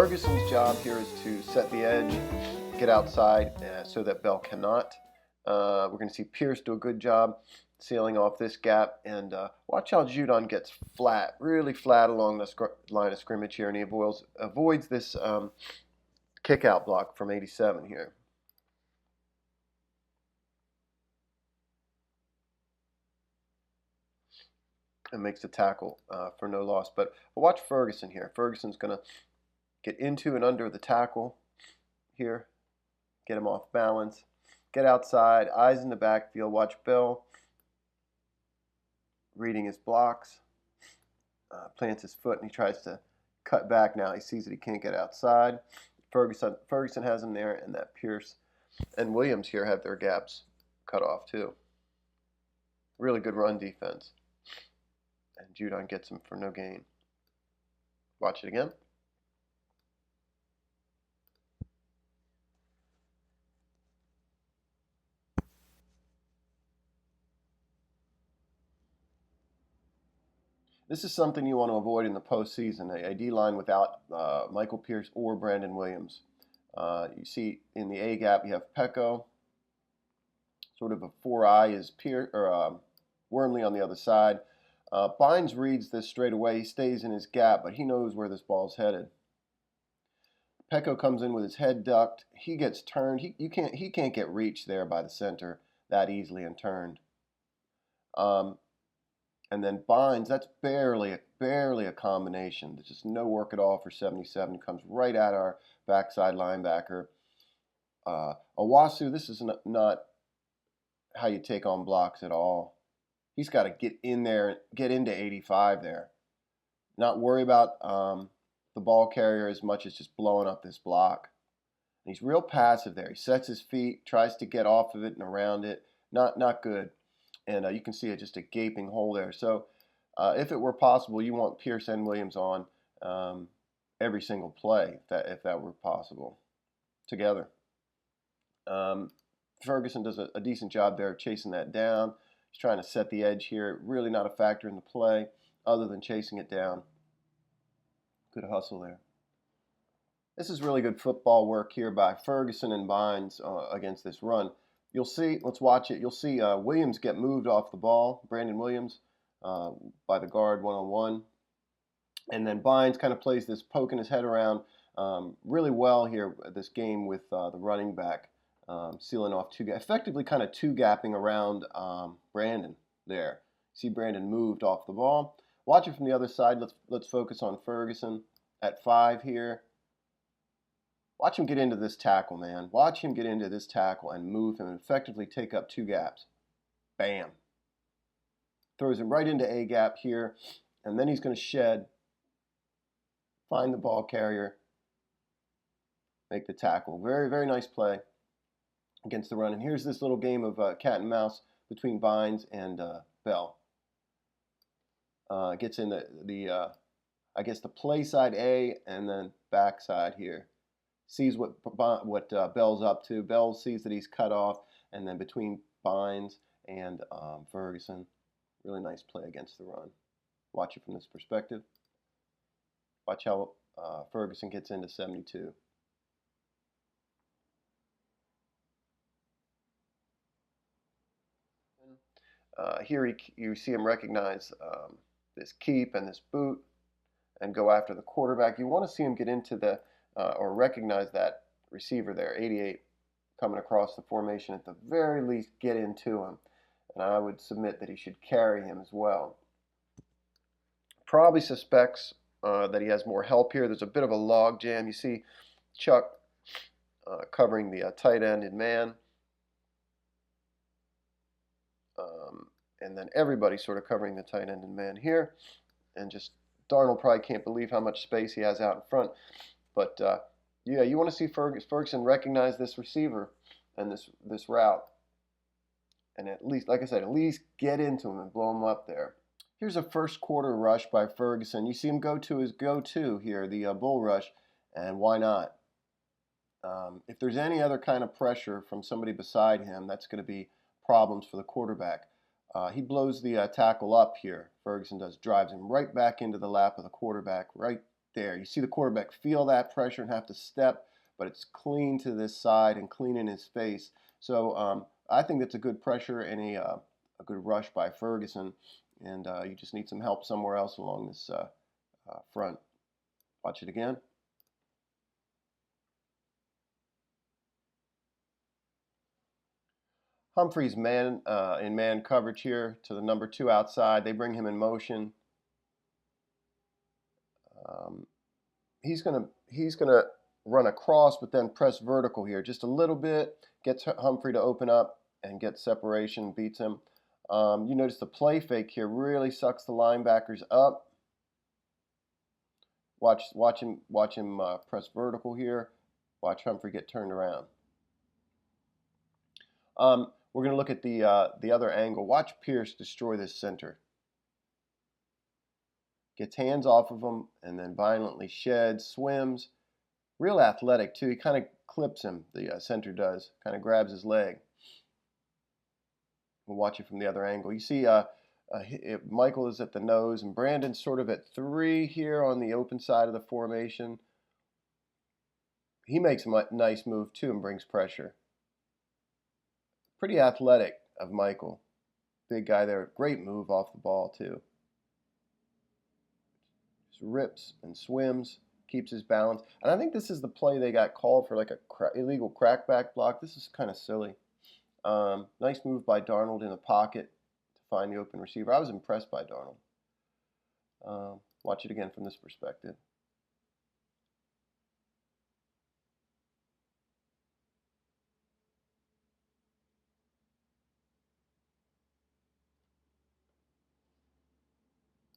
Ferguson's job here is to set the edge, get outside so that Bell cannot. We're going to see Pierce do a good job sealing off this gap, and watch how Judon gets flat, really flat along the line of scrimmage here, and he avoids this kick-out block from 87 here. And makes the tackle for no loss. But watch Ferguson here. Ferguson's going to get into and under the tackle here, get him off balance, get outside, eyes in the backfield, watch Bell reading his blocks, plants his foot, and he tries to cut back now. He sees that he can't get outside. Ferguson has him there, and that Pierce and Williams here have their gaps cut off too. Really good run defense. And Judon gets him for no gain. Watch it again. This is something you want to avoid in the postseason, a D-line without Michael Pierce or Brandon Williams. You see in the A gap you have Peko, sort of a 4-eye is Wormley on the other side. Bynes reads this straight away. He stays in his gap, but he knows where this ball's headed. Peko comes in with his head ducked. He gets turned. He can't get reached there by the center that easily and turned. And then Bynes, that's barely a combination. There's just no work at all for 77. Comes right at our backside linebacker. Owasu, this is not how you take on blocks at all. He's got to get in there, get into 85 there. Not worry about the ball carrier as much as just blowing up this block. And he's real passive there. He sets his feet, tries to get off of it and around it. Not good. And you can see just a gaping hole there. So if it were possible, you want Pierce and Williams on every single play, if that were possible, together. Ferguson does a decent job there of chasing that down. He's trying to set the edge here. Really not a factor in the play other than chasing it down. Good hustle there. This is really good football work here by Ferguson and Bynes against this run. You'll see, let's watch it. You'll see Williams get moved off the ball, Brandon Williams, by the guard one-on-one. And then Bynes kind of plays this poking his head around really well here, this game with the running back, sealing off effectively kind of two-gapping around Brandon there. See Brandon moved off the ball. Watch it from the other side. Let's focus on Ferguson at 5 here. Watch him get into this tackle, man. Watch him get into this tackle and move him and effectively take up 2 gaps. Bam. Throws him right into A gap here, and then he's going to shed, find the ball carrier, make the tackle. Very, very nice play against the run. And here's this little game of cat and mouse between Bynes and Bell. Gets in I guess the play side A and then back side here. Sees what Bell's up to. Bell sees that he's cut off, and then between Bynes and Ferguson, really nice play against the run. Watch it from this perspective. Watch how Ferguson gets into 72. Here you see him recognize this keep and this boot and go after the quarterback. You want to see him get into the or recognize that receiver there, 88, coming across the formation. At the very least, get into him. And I would submit that he should carry him as well. Probably suspects that he has more help here. There's a bit of a log jam. You see Chuck covering the tight end in man. And then everybody sort of covering the tight end in man here. And just Darnold probably can't believe how much space he has out in front. But yeah, you want to see Ferguson recognize this receiver and this route, and at least, like I said, at least get into him and blow him up there. Here's a first quarter rush by Ferguson. You see him go to his go-to here, the bull rush, and why not? If there's any other kind of pressure from somebody beside him, that's going to be problems for the quarterback. He blows the tackle up here. Ferguson drives him right back into the lap of the quarterback, right There, you see the quarterback feel that pressure and have to step, but it's clean to this side and clean in his face. So I think that's a good pressure and a good rush by Ferguson. And you just need some help somewhere else along this front. Watch it again. Humphreys man in man coverage here to the number 2 outside. They bring him in motion. He's gonna run across, but then press vertical here just a little bit. Gets Humphrey to open up and get separation. Beats him. You notice the play fake here really sucks the linebackers up. Watch him press vertical here. Watch Humphrey get turned around. We're going to look at the other angle. Watch Pierce destroy this center. Gets hands off of him and then violently sheds, swims. Real athletic too. He kind of clips him, the center does. Kind of grabs his leg. We'll watch it from the other angle. You see Michael is at the nose and Brandon's sort of at 3 here on the open side of the formation. He makes a nice move too and brings pressure. Pretty athletic of Michael. Big guy there. Great move off the ball too. Just rips and swims, keeps his balance. And I think this is the play they got called for, like a illegal crackback block. This is kind of silly. Nice move by Darnold in the pocket to find the open receiver. I was impressed by Darnold. Watch it again from this perspective.